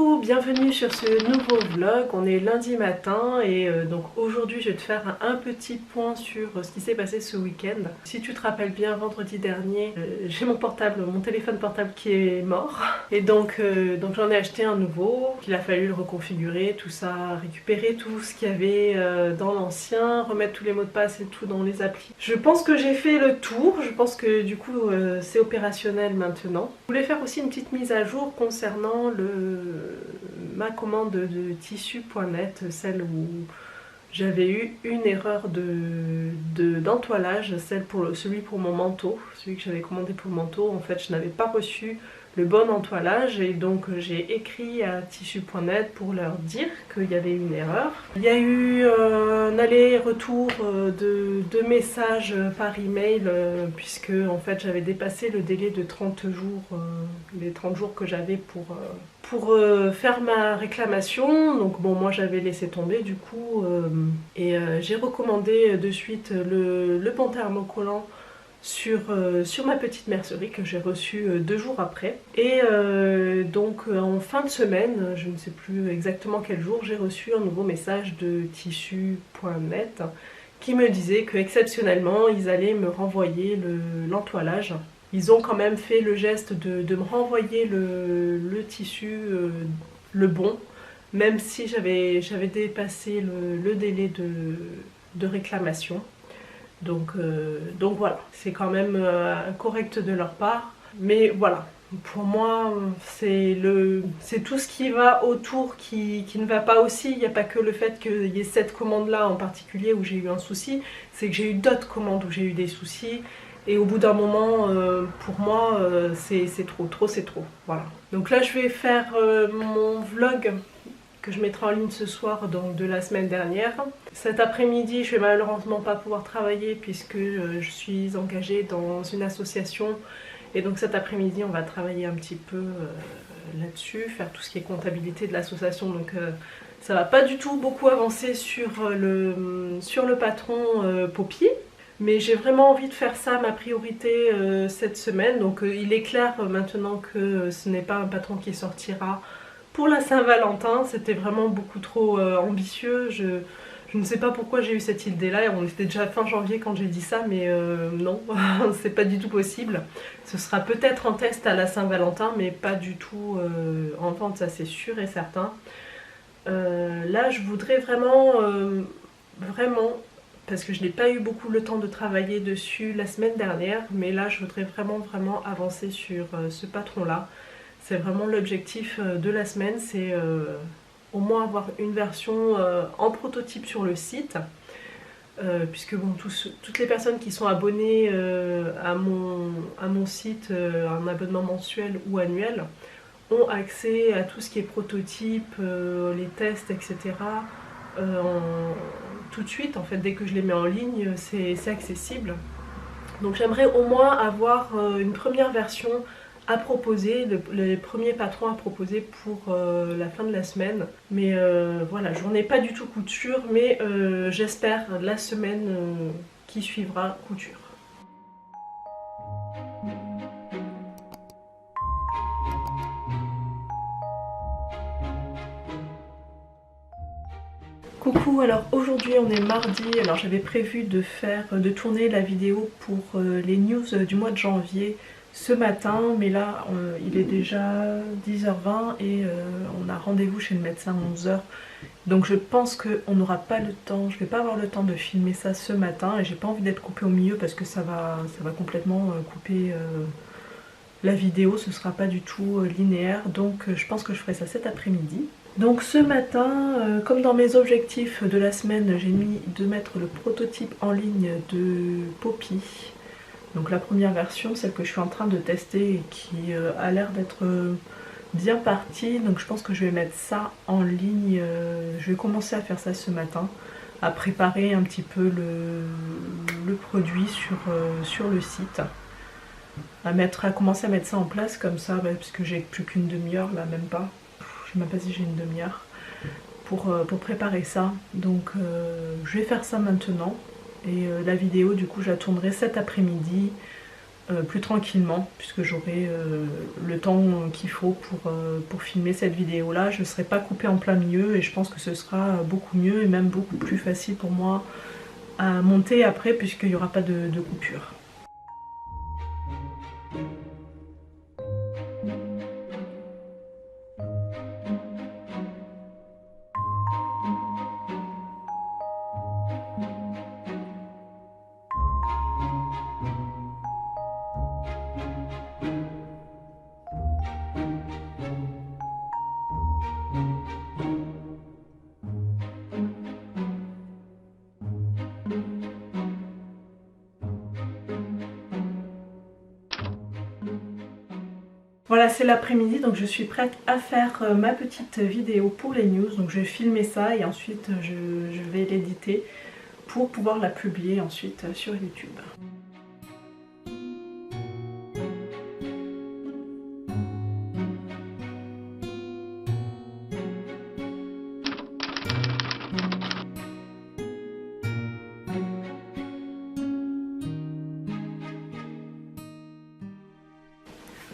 Coucou, bienvenue sur ce nouveau vlog. On est lundi matin et donc aujourd'hui je vais te faire un petit point sur ce qui s'est passé ce week-end. Si tu te rappelles bien, vendredi dernier, j'ai mon téléphone portable qui est mort. Et donc j'en ai acheté un nouveau. Il a fallu le reconfigurer, tout ça, récupérer tout ce qu'il y avait dans l'ancien, remettre tous les mots de passe et tout dans les applis. Je pense que j'ai fait le tour, je pense que du coup c'est opérationnel maintenant. Je voulais faire aussi une petite mise à jour concernant ma commande de tissu.net, celle où j'avais eu une erreur d'entoilage, celui pour mon manteau, celui que j'avais commandé pour le manteau. En fait, je n'avais pas reçu le bon entoilage et donc j'ai écrit à tissu.net pour leur dire qu'il y avait une erreur. Il y a eu un aller-retour de messages par email puisque en fait j'avais dépassé le délai de 30 jours, les 30 jours que j'avais pour faire ma réclamation. Donc bon, moi j'avais laissé tomber du coup et j'ai recommandé de suite le bon thermocollant sur ma petite mercerie que j'ai reçu 2 jours après. Et donc en fin de semaine, je ne sais plus exactement quel jour, j'ai reçu un nouveau message de tissu.net qui me disait que exceptionnellement ils allaient me renvoyer l'entoilage. Ils ont quand même fait le geste de me renvoyer le tissu, le bon, même si j'avais dépassé le délai de réclamation. Donc voilà, c'est quand même correct de leur part. Mais voilà, pour moi, c'est tout ce qui va autour qui ne va pas aussi. Il n'y a pas que le fait qu'il y ait cette commande-là en particulier où j'ai eu un souci, c'est que j'ai eu d'autres commandes où j'ai eu des soucis. Et au bout d'un moment, pour moi, c'est trop, c'est trop. Voilà. Donc là, je vais faire mon vlog que je mettrai en ligne ce soir, donc de la semaine dernière. Cet après-midi, je vais malheureusement pas pouvoir travailler puisque je suis engagée dans une association. Et donc cet après-midi, on va travailler un petit peu là-dessus, faire tout ce qui est comptabilité de l'association. Donc ça va pas du tout beaucoup avancer sur le patron Poppy. Mais j'ai vraiment envie de faire ça ma priorité cette semaine. Donc il est clair maintenant que ce n'est pas un patron qui sortira pour la Saint-Valentin. C'était vraiment beaucoup trop ambitieux. Je ne sais pas pourquoi j'ai eu cette idée-là. On était déjà fin janvier quand j'ai dit ça, mais non, c'est pas du tout possible. Ce sera peut-être en test à la Saint-Valentin, mais pas du tout en vente, ça c'est sûr et certain. Là, je voudrais vraiment, parce que je n'ai pas eu beaucoup le temps de travailler dessus la semaine dernière, mais là, je voudrais vraiment avancer sur ce patron-là. C'est vraiment l'objectif de la semaine, c'est au moins avoir une version en prototype sur le site. Puisque bon, toutes les personnes qui sont abonnées à mon site, un abonnement mensuel ou annuel, ont accès à tout ce qui est prototype, les tests, etc. Tout de suite, en fait, dès que je les mets en ligne, c'est accessible. Donc j'aimerais au moins avoir une première version à proposer, les premiers patrons à proposer pour la fin de la semaine. Mais voilà, j'en ai pas du tout coup sûr, mais j'espère la semaine qui suivra coup sûr. Coucou, alors aujourd'hui on est mardi, alors j'avais prévu de tourner la vidéo pour les news du mois de janvier ce matin, mais là il est déjà 10h20 et on a rendez-vous chez le médecin à 11h. Donc je pense qu'on n'aura pas le temps, je vais pas avoir le temps de filmer ça ce matin et j'ai pas envie d'être coupée au milieu parce que ça va complètement couper la vidéo, ce sera pas du tout linéaire, donc je pense que je ferai ça cet après-midi. Donc ce matin, comme dans mes objectifs de la semaine, j'ai mis de mettre le prototype en ligne de Poppy. Donc la première version, celle que je suis en train de tester et qui a l'air d'être bien partie. Donc je pense que je vais mettre ça en ligne. Je vais commencer à faire ça ce matin, à préparer un petit peu le produit sur le site. À commencer à mettre ça en place comme ça, parce que j'ai plus qu'une demi-heure là, même pas. Je sais même pas si j'ai une demi-heure pour préparer ça. Donc je vais faire ça maintenant. Et la vidéo du coup je la tournerai cet après-midi plus tranquillement, puisque j'aurai le temps qu'il faut pour filmer cette vidéo là. Je ne serai pas coupée en plein milieu et je pense que ce sera beaucoup mieux et même beaucoup plus facile pour moi à monter après, puisqu'il n'y aura pas de coupure. Voilà, c'est l'après-midi, donc je suis prête à faire ma petite vidéo pour les news. Donc je vais filmer ça et ensuite je vais l'éditer pour pouvoir la publier ensuite sur YouTube.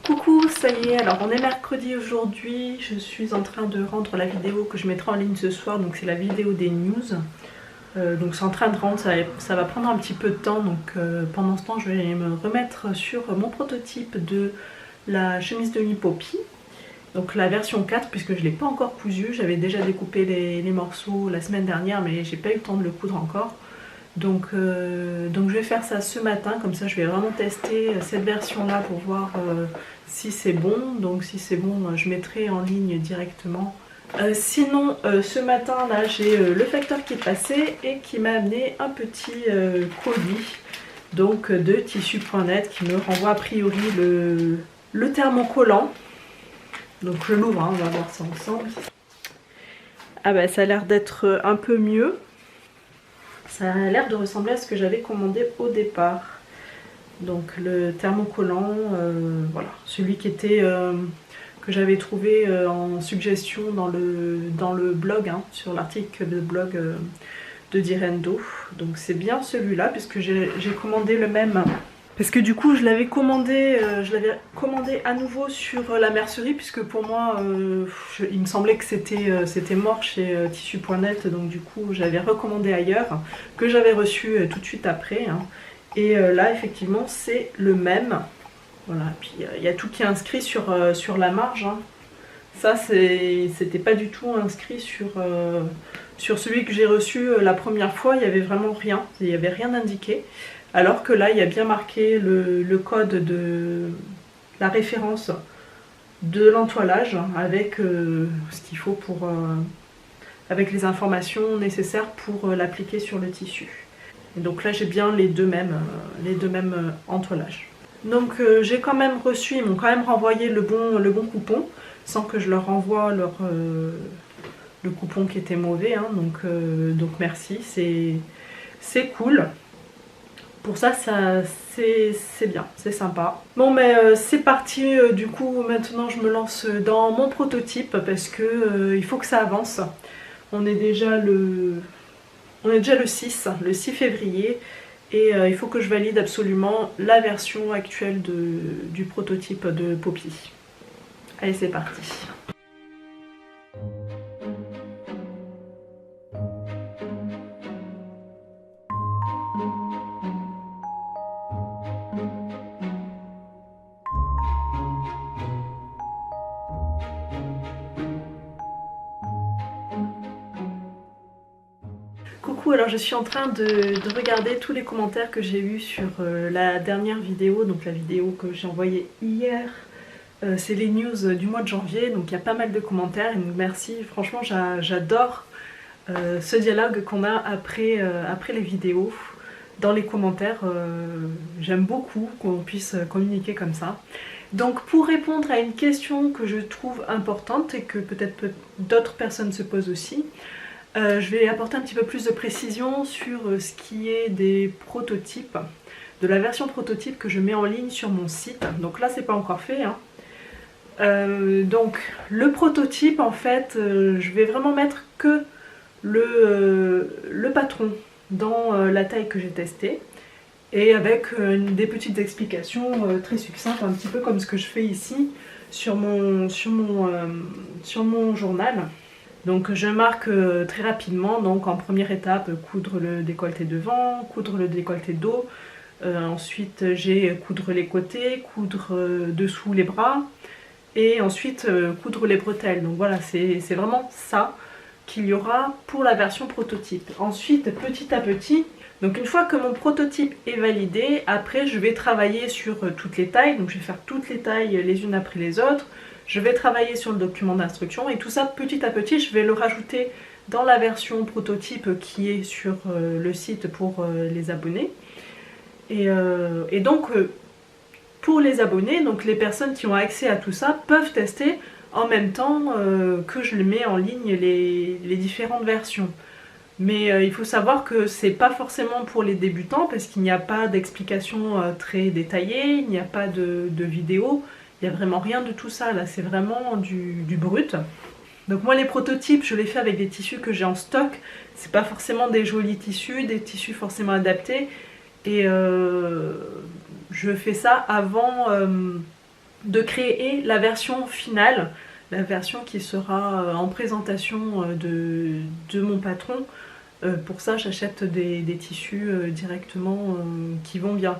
Coucou, ça y est, alors on est mercredi aujourd'hui, je suis en train de rendre la vidéo que je mettrai en ligne ce soir, donc c'est la vidéo des news. Donc c'est en train de rendre, ça va prendre un petit peu de temps, donc pendant ce temps je vais me remettre sur mon prototype de la chemise de nuit Poppy. Donc la version 4, puisque je ne l'ai pas encore cousu, j'avais déjà découpé les morceaux la semaine dernière, mais j'ai pas eu le temps de le coudre encore. Donc je vais faire ça ce matin, comme ça je vais vraiment tester cette version là pour voir si c'est bon. Donc si c'est bon, je mettrai en ligne directement. Sinon ce matin là j'ai le facteur qui est passé et qui m'a amené un petit colis donc de tissu.net qui me renvoie a priori le thermocollant. Donc je l'ouvre, hein, on va voir ça ensemble. Ah bah ça a l'air d'être un peu mieux. Ça a l'air de ressembler à ce que j'avais commandé au départ. Donc le thermocollant, voilà, celui qui était que j'avais trouvé en suggestion dans le blog, hein, sur l'article de blog de Direndo. Donc c'est bien celui-là puisque j'ai commandé le même. Parce que du coup je l'avais commandé à nouveau sur la mercerie, puisque pour moi il me semblait que c'était mort chez tissu.net, donc du coup j'avais recommandé ailleurs, que j'avais reçu tout de suite après, hein. Et là effectivement c'est le même. Voilà, puis il y a tout qui est inscrit sur la marge, hein. Ça c'était pas du tout inscrit sur celui que j'ai reçu la première fois, il y avait vraiment rien, il n'y avait rien indiqué. Alors que là il y a bien marqué le code de la référence de l'entoilage avec ce qu'il faut pour avec les informations nécessaires pour l'appliquer sur le tissu. Et donc là j'ai bien les deux mêmes entoilages. Donc j'ai quand même reçu, ils m'ont quand même renvoyé le bon coupon sans que je leur renvoie le coupon qui était mauvais, hein. Donc merci, c'est cool. Pour ça, c'est bien, c'est sympa. Bon mais c'est parti, du coup maintenant je me lance dans mon prototype parce que il faut que ça avance. On est déjà le 6 février et il faut que je valide absolument la version actuelle du prototype de Poppy. Allez, c'est parti. Coucou, alors je suis en train de regarder tous les commentaires que j'ai eus sur la dernière vidéo, donc la vidéo que j'ai envoyée hier. C'est les news du mois de janvier, donc il y a pas mal de commentaires et donc merci, franchement j'adore ce dialogue qu'on a après les vidéos. Dans les commentaires, j'aime beaucoup qu'on puisse communiquer comme ça. Donc pour répondre à une question que je trouve importante et que peut-être d'autres personnes se posent aussi, je vais apporter un petit peu plus de précision sur ce qui est des prototypes, de la version prototype que je mets en ligne sur mon site. Donc là c'est pas encore fait, hein. Donc le prototype en fait, je vais vraiment mettre que le patron dans la taille que j'ai testée. et avec des petites explications très succinctes, un petit peu comme ce que je fais ici sur mon journal. Donc je marque très rapidement, donc en première étape, coudre le décolleté devant, coudre le décolleté dos, ensuite j'ai coudre les côtés, coudre dessous les bras, et ensuite coudre les bretelles. Donc voilà, c'est vraiment ça qu'il y aura pour la version prototype. Ensuite, petit à petit, donc une fois que mon prototype est validé, après je vais travailler sur toutes les tailles, donc je vais faire toutes les tailles les unes après les autres. Je vais travailler sur le document d'instruction et tout ça petit à petit je vais le rajouter dans la version prototype qui est sur le site pour les abonnés. Et donc pour les abonnés, donc les personnes qui ont accès à tout ça peuvent tester en même temps que je mets en ligne les différentes versions. Mais il faut savoir que c'est pas forcément pour les débutants parce qu'il n'y a pas d'explication très détaillée, il n'y a pas de vidéo. Il n'y a vraiment rien de tout ça, là c'est vraiment du brut. Donc moi les prototypes je les fais avec des tissus que j'ai en stock. C'est pas forcément des jolis tissus, des tissus forcément adaptés. Et je fais ça avant de créer la version finale. La version qui sera en présentation de mon patron. Pour ça j'achète des tissus directement qui vont bien.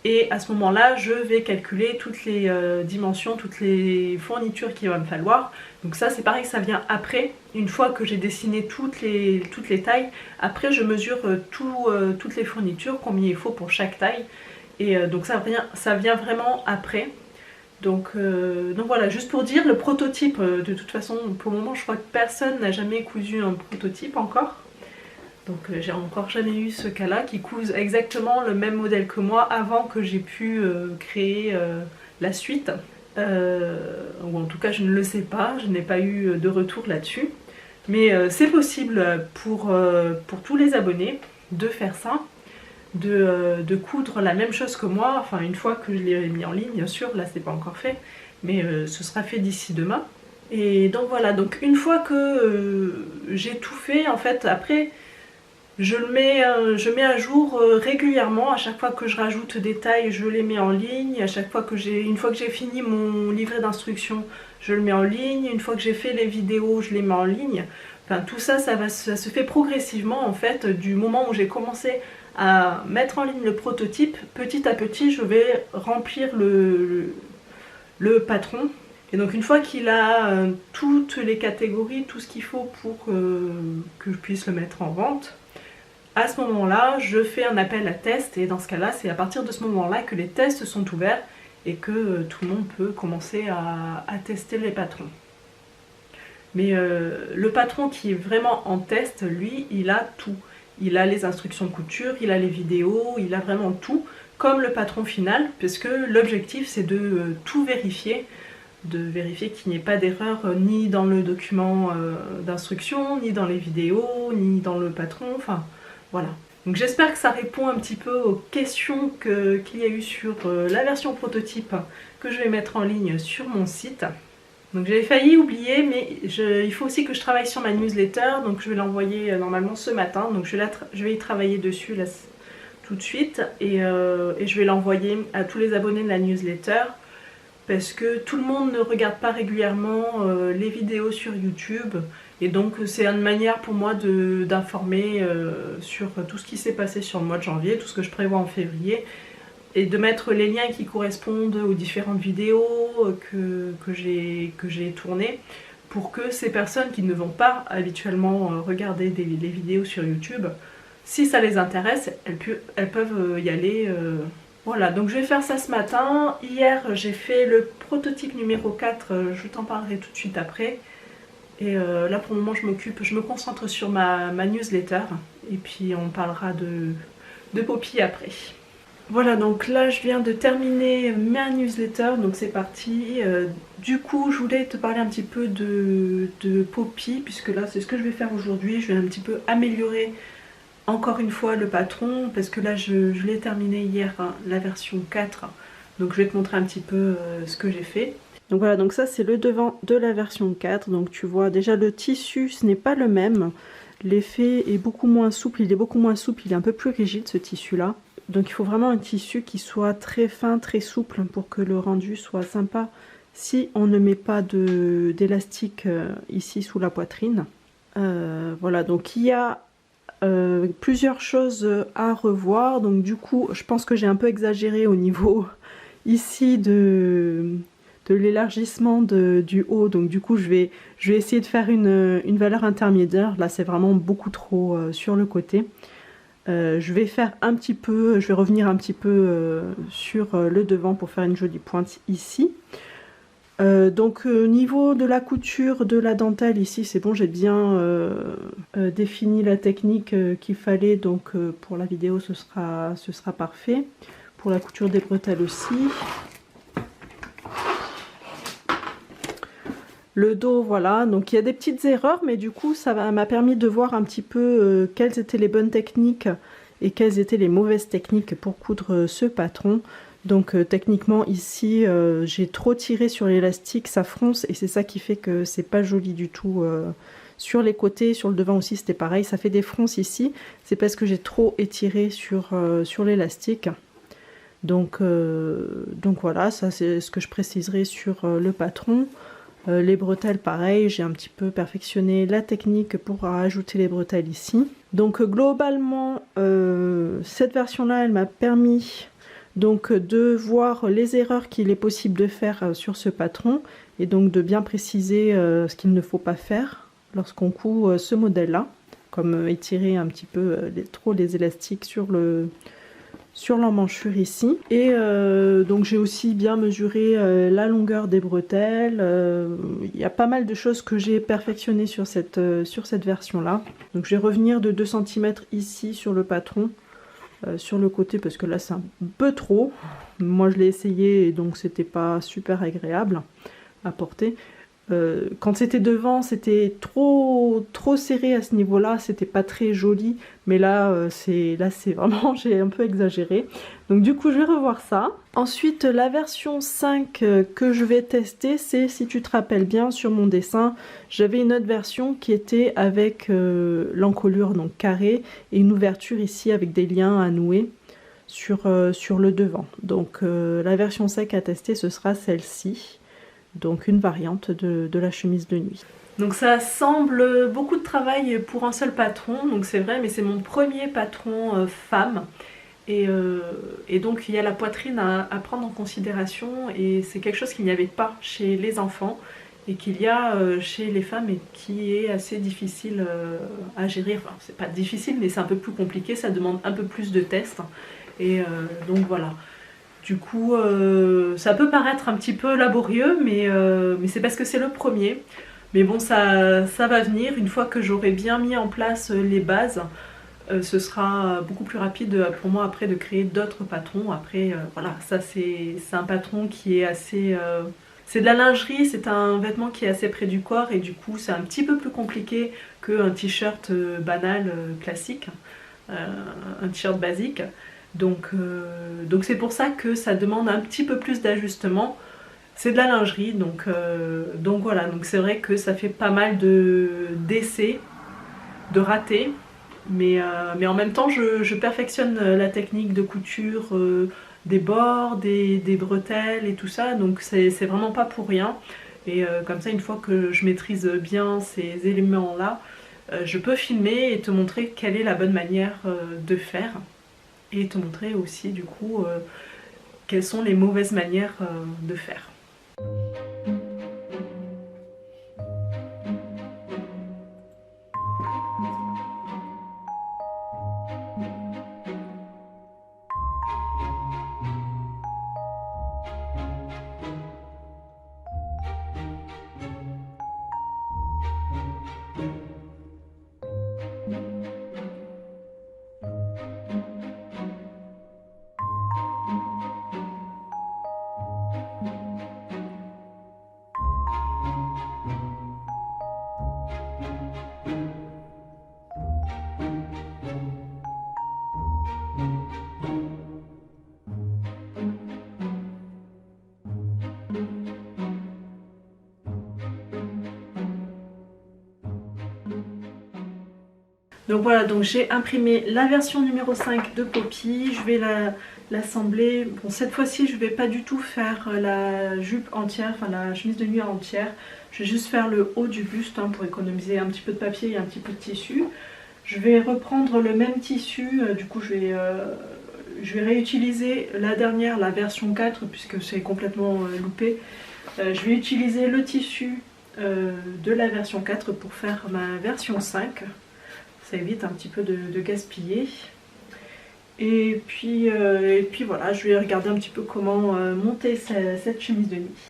Et à ce moment-là, je vais calculer toutes les dimensions, toutes les fournitures qu'il va me falloir. Donc ça, c'est pareil, ça vient après. Une fois que j'ai dessiné toutes les tailles, après je mesure toutes les fournitures, combien il faut pour chaque taille. Et donc ça vient vraiment après. Donc voilà, juste pour dire, le prototype, de toute façon, pour le moment, je crois que personne n'a jamais cousu un prototype encore. Donc j'ai encore jamais eu ce cas-là qui couse exactement le même modèle que moi avant que j'ai pu créer la suite. Ou en tout cas je ne le sais pas, je n'ai pas eu de retour là-dessus. Mais c'est possible pour tous les abonnés de faire ça, de coudre la même chose que moi, enfin une fois que je l'ai mis en ligne bien sûr, là c'est pas encore fait, mais ce sera fait d'ici demain. Et donc voilà, donc une fois que j'ai tout fait, en fait après je mets à jour régulièrement. À chaque fois que je rajoute des tailles, je les mets en ligne. À chaque fois que une fois que j'ai fini mon livret d'instructions, je le mets en ligne. Une fois que j'ai fait les vidéos, je les mets en ligne. Enfin, tout ça, ça se fait progressivement en fait. Du moment où j'ai commencé à mettre en ligne le prototype, petit à petit, je vais remplir le patron. Et donc une fois qu'il a toutes les catégories, tout ce qu'il faut pour que je puisse le mettre en vente, à ce moment-là, je fais un appel à test et dans ce cas-là, c'est à partir de ce moment-là que les tests sont ouverts et que tout le monde peut commencer à tester les patrons. Mais le patron qui est vraiment en test, lui, il a tout. Il a les instructions couture, il a les vidéos, il a vraiment tout, comme le patron final, parce que l'objectif c'est de tout vérifier, de vérifier qu'il n'y ait pas d'erreur ni dans le document d'instruction, ni dans les vidéos, ni dans le patron, enfin voilà. Donc j'espère que ça répond un petit peu aux questions qu'il y a eu sur la version prototype que je vais mettre en ligne sur mon site. Donc j'avais failli oublier, mais il faut aussi que je travaille sur ma newsletter, donc je vais l'envoyer normalement ce matin, donc je vais y travailler dessus là, tout de suite, et je vais l'envoyer à tous les abonnés de la newsletter, parce que tout le monde ne regarde pas régulièrement les vidéos sur YouTube, et donc c'est une manière pour moi d'informer sur tout ce qui s'est passé sur le mois de janvier, tout ce que je prévois en février, et de mettre les liens qui correspondent aux différentes vidéos que j'ai tournées, pour que ces personnes qui ne vont pas habituellement regarder les vidéos sur YouTube, si ça les intéresse, elles peuvent y aller. Voilà, donc je vais faire ça ce matin. Hier j'ai fait le prototype numéro 4, je t'en parlerai tout de suite après. Et là pour le moment je me concentre sur ma newsletter, et puis on parlera de Poppy après. Voilà, donc là je viens de terminer ma newsletter, donc c'est parti. Du coup je voulais te parler un petit peu de Poppy, puisque là c'est ce que je vais faire aujourd'hui. Je vais un petit peu améliorer encore une fois le patron, parce que là je l'ai terminé hier, hein, la version 4. Donc je vais te montrer un petit peu ce que j'ai fait. Donc voilà, donc ça c'est le devant de la version 4. Donc tu vois déjà le tissu, ce n'est pas le même. L'effet est beaucoup moins souple, il est beaucoup moins souple, il est un peu plus rigide ce tissu là. Donc il faut vraiment un tissu qui soit très fin, très souple pour que le rendu soit sympa si on ne met pas d'élastique ici sous la poitrine. Voilà, donc il y a plusieurs choses à revoir. Donc du coup, je pense que j'ai un peu exagéré au niveau ici de l'élargissement du haut. Donc du coup, je vais essayer de faire une valeur intermédiaire. Là, c'est vraiment beaucoup trop sur le côté. Je vais faire un petit peu, je vais revenir un petit peu sur le devant pour faire une jolie pointe ici. Donc au niveau de la couture de la dentelle ici, c'est bon, j'ai bien défini la technique qu'il fallait, donc pour la vidéo ce sera parfait. Pour la couture des bretelles aussi. Le dos, voilà, donc il y a des petites erreurs, mais du coup ça m'a permis de voir un petit peu quelles étaient les bonnes techniques et quelles étaient les mauvaises techniques pour coudre ce patron. Donc techniquement ici j'ai trop tiré sur l'élastique, ça fronce et c'est ça qui fait que c'est pas joli du tout. Sur les côtés, sur le devant aussi c'était pareil, ça fait des fronces ici, c'est parce que j'ai trop étiré sur l'élastique. Donc voilà, ça c'est ce que je préciserai sur le patron. Les bretelles pareil, j'ai un petit peu perfectionné la technique pour ajouter les bretelles ici. Donc globalement cette version là elle m'a permis donc de voir les erreurs qu'il est possible de faire sur ce patron et donc de bien préciser ce qu'il ne faut pas faire lorsqu'on coud ce modèle là, comme étirer un petit peu trop les élastiques sur l'emmanchure ici. Et donc j'ai aussi bien mesuré la longueur des bretelles. Il y a pas mal de choses que j'ai perfectionné sur cette version là. Donc je vais revenir de 2 cm ici sur le patron, sur le côté, parce que là c'est un peu trop. Moi je l'ai essayé et donc c'était pas super agréable à porter. Quand c'était devant, c'était trop serré à ce niveau-là, c'était pas très joli, mais là c'est vraiment, j'ai un peu exagéré. Donc du coup, je vais revoir ça. Ensuite, la version 5 que je vais tester, c'est, si tu te rappelles bien, sur mon dessin, j'avais une autre version qui était avec l'encolure donc carrée et une ouverture ici avec des liens à nouer sur le devant. Donc la version 5 à tester, ce sera celle-ci. Donc une variante de la chemise de nuit. Donc ça semble beaucoup de travail pour un seul patron, donc c'est vrai, mais c'est mon premier patron femme. Et donc il y a la poitrine à prendre en considération, et c'est quelque chose qu'il n'y avait pas chez les enfants et qu'il y a chez les femmes et qui est assez difficile à gérer. Enfin, c'est pas difficile, mais c'est un peu plus compliqué, ça demande un peu plus de tests. Et donc voilà. Du coup, ça peut paraître un petit peu laborieux, mais c'est parce que c'est le premier. Mais bon, ça va venir. Une fois que j'aurai bien mis en place les bases, ce sera beaucoup plus rapide pour moi après de créer d'autres patrons. Après, voilà, ça c'est un patron qui est assez... c'est de la lingerie, c'est un vêtement qui est assez près du corps et du coup c'est un petit peu plus compliqué qu'un t-shirt banal classique, un t-shirt basique. Donc c'est pour ça que ça demande un petit peu plus d'ajustement. C'est de la lingerie, donc voilà. Donc c'est vrai que ça fait pas mal d'essais, de ratés. Mais en même temps, je perfectionne la technique de couture des bords, des bretelles et tout ça. Donc c'est vraiment pas pour rien. Et comme ça, une fois que je maîtrise bien ces éléments-là, je peux filmer et te montrer quelle est la bonne manière de faire. Et te montrer aussi du coup quelles sont les mauvaises manières de faire. Donc voilà, donc j'ai imprimé la version numéro 5 de Poppy. Je vais l'assembler. Bon, cette fois-ci, je vais pas du tout faire la jupe entière, enfin la chemise de nuit entière. Je vais juste faire le haut du buste pour économiser un petit peu de papier et un petit peu de tissu. Je vais reprendre le même tissu, du coup je vais réutiliser la dernière, la version 4, puisque c'est complètement loupé. Je vais utiliser le tissu de la version 4 pour faire ma version 5. Ça évite un petit peu de gaspiller. Et puis voilà, je vais regarder un petit peu comment monter cette chemise de nuit.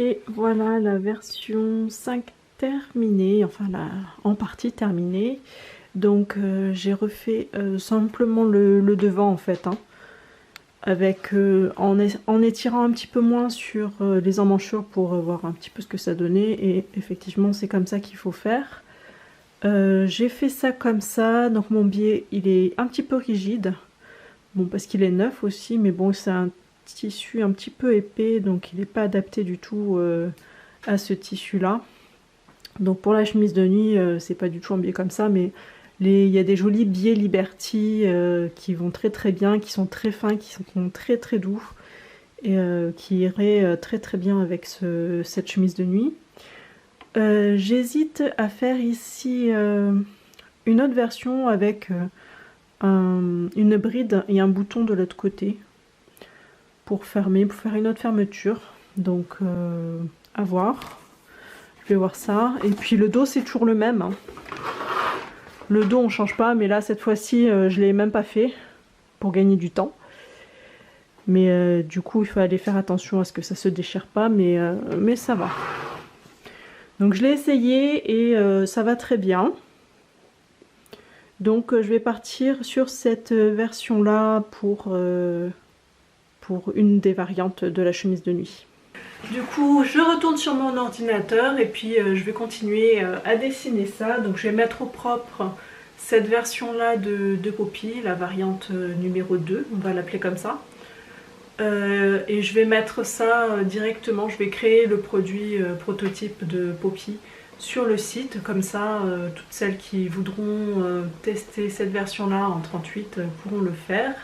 Et voilà la version 5 terminée, enfin en partie terminée. Donc j'ai refait simplement le devant en fait, avec, en étirant un petit peu moins sur les emmanchures pour voir un petit peu ce que ça donnait. Et effectivement c'est comme ça qu'il faut faire. J'ai fait ça comme ça, donc mon biais il est un petit peu rigide. Bon, parce qu'il est neuf aussi, mais bon, c'est un tissu un petit peu épais, donc il n'est pas adapté du tout à ce tissu-là. Donc pour la chemise de nuit, c'est pas du tout un biais comme ça, mais il y a des jolis biais Liberty qui vont très très bien, qui sont très fins, qui sont très très doux, et qui iraient très très bien avec cette chemise de nuit. J'hésite à faire ici une autre version avec une bride et un bouton de l'autre côté pour fermer, pour faire une autre fermeture. Donc à voir. Je vais voir ça. Et puis le dos c'est toujours le même. Le dos on change pas, mais là cette fois-ci je l'ai même pas fait pour gagner du temps. Mais du coup il faut aller faire attention à ce que ça se déchire pas, mais ça va. Donc je l'ai essayé et ça va très bien. Donc je vais partir sur cette version là pour une des variantes de la chemise de nuit. Du coup je retourne sur mon ordinateur et puis je vais continuer à dessiner ça. Donc je vais mettre au propre cette version là de Poppy, la variante numéro 2, on va l'appeler comme ça. Et je vais mettre ça directement, je vais créer le produit prototype de Poppy sur le site, comme ça toutes celles qui voudront tester cette version là en 38 pourront le faire.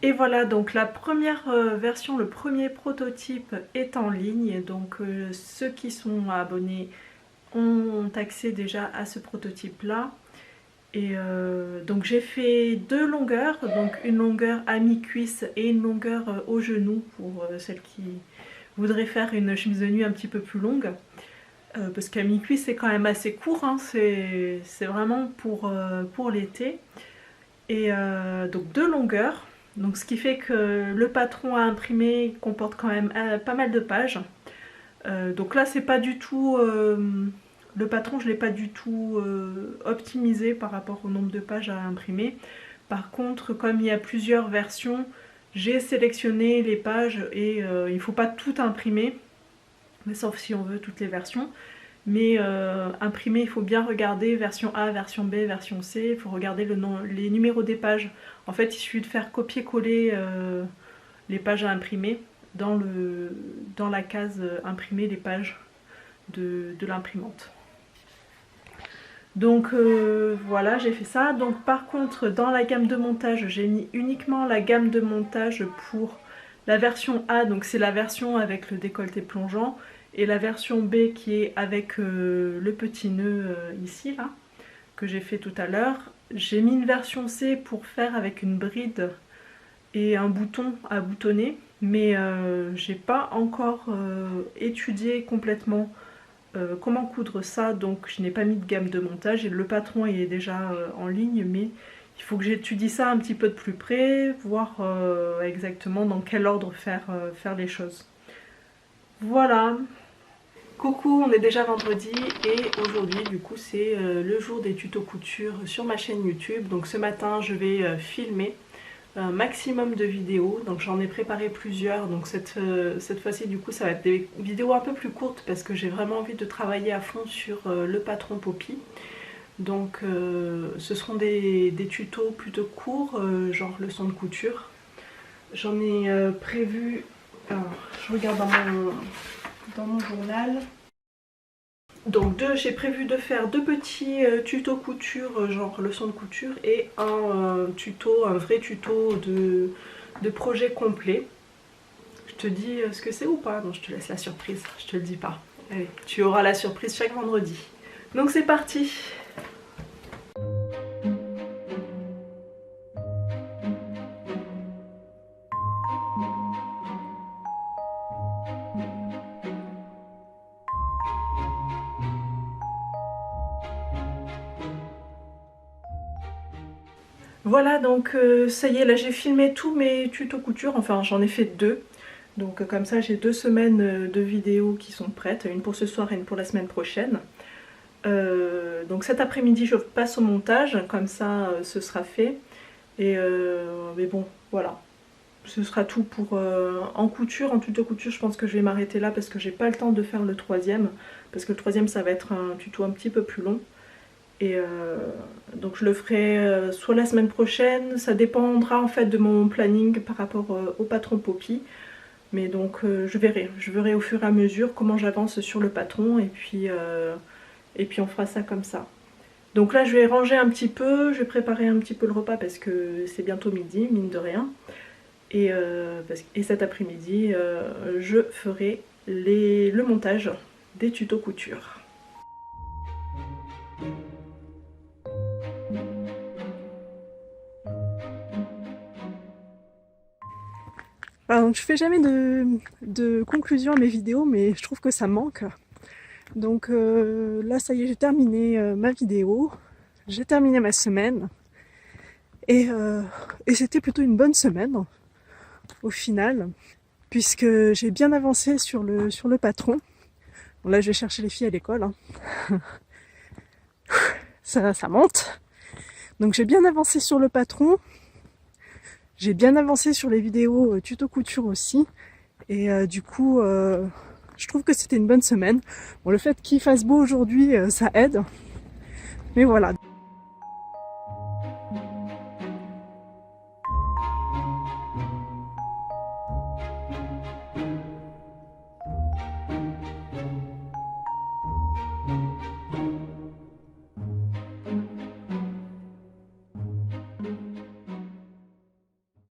Et voilà, donc la première version, le premier prototype est en ligne. Donc ceux qui sont abonnés ont accès déjà à ce prototype là. Et donc j'ai fait deux longueurs, donc une longueur à mi-cuisse et une longueur au genou pour celles qui voudraient faire une chemise de nuit un petit peu plus longue. Parce qu'à mi-cuisse c'est quand même assez court, c'est vraiment pour l'été. Et donc deux longueurs. Donc ce qui fait que le patron à imprimer comporte quand même pas mal de pages. Donc là c'est pas du tout... le patron je l'ai pas du tout optimisé par rapport au nombre de pages à imprimer. Par contre comme il y a plusieurs versions, j'ai sélectionné les pages et il ne faut pas tout imprimer. Mais sauf si on veut toutes les versions. Mais imprimer, il faut bien regarder version A, version B, version C. Il faut regarder les numéros des pages. En fait, il suffit de faire copier-coller les pages à imprimer dans la case imprimer les pages de l'imprimante. Donc voilà, j'ai fait ça. Donc par contre, dans la gamme de montage, j'ai mis uniquement la gamme de montage pour la version A, donc c'est la version avec le décolleté plongeant, et la version B qui est avec le petit nœud ici, là, que j'ai fait tout à l'heure. J'ai mis une version C pour faire avec une bride et un bouton à boutonner, mais j'ai pas encore étudié complètement comment coudre ça, donc je n'ai pas mis de gamme de montage et le patron est déjà en ligne, mais il faut que j'étudie ça un petit peu de plus près, voir exactement dans quel ordre faire les choses. Voilà. Coucou, on est déjà vendredi et aujourd'hui du coup c'est le jour des tutos couture sur ma chaîne YouTube. Donc ce matin je vais filmer un maximum de vidéos, donc j'en ai préparé plusieurs, donc cette fois-ci du coup ça va être des vidéos un peu plus courtes parce que j'ai vraiment envie de travailler à fond sur le patron Poppy. Donc ce seront des tutos plutôt courts, genre leçon de couture. J'en ai prévu, alors je regarde dans mon journal. Donc j'ai prévu de faire deux petits tutos couture, genre leçon de couture, et un vrai tuto de projet complet. Je te dis ce que c'est ou pas? Non, je te laisse la surprise, je te le dis pas. Allez, tu auras la surprise chaque vendredi. Donc c'est parti! Voilà, donc ça y est, là j'ai filmé tous mes tutos couture, enfin j'en ai fait deux. Donc comme ça j'ai 2 semaines de vidéos qui sont prêtes, une pour ce soir et une pour la semaine prochaine. Donc cet après-midi je passe au montage, comme ça ce sera fait. Mais bon, voilà. Ce sera tout pour en couture, en tuto couture. Je pense que je vais m'arrêter là parce que j'ai pas le temps de faire le troisième. Parce que le troisième ça va être un tuto un petit peu plus long. Et donc je le ferai soit la semaine prochaine, ça dépendra en fait de mon planning par rapport au patron Poppy. Mais donc je verrai au fur et à mesure comment j'avance sur le patron et puis on fera ça comme ça. Donc là je vais ranger un petit peu, je vais préparer un petit peu le repas parce que c'est bientôt midi, mine de rien. Et cet après-midi je ferai le montage des tutos couture. Alors, donc, je fais jamais de conclusion à mes vidéos, mais je trouve que ça manque. Donc là, ça y est, j'ai terminé ma vidéo, j'ai terminé ma semaine, et c'était plutôt une bonne semaine au final, puisque j'ai bien avancé sur le patron. Bon, là, je vais chercher les filles à l'école. Hein. Ça monte. Donc j'ai bien avancé sur le patron. J'ai bien avancé sur les vidéos tuto couture aussi. Et du coup, je trouve que c'était une bonne semaine. Bon, le fait qu'il fasse beau aujourd'hui, ça aide. Mais voilà.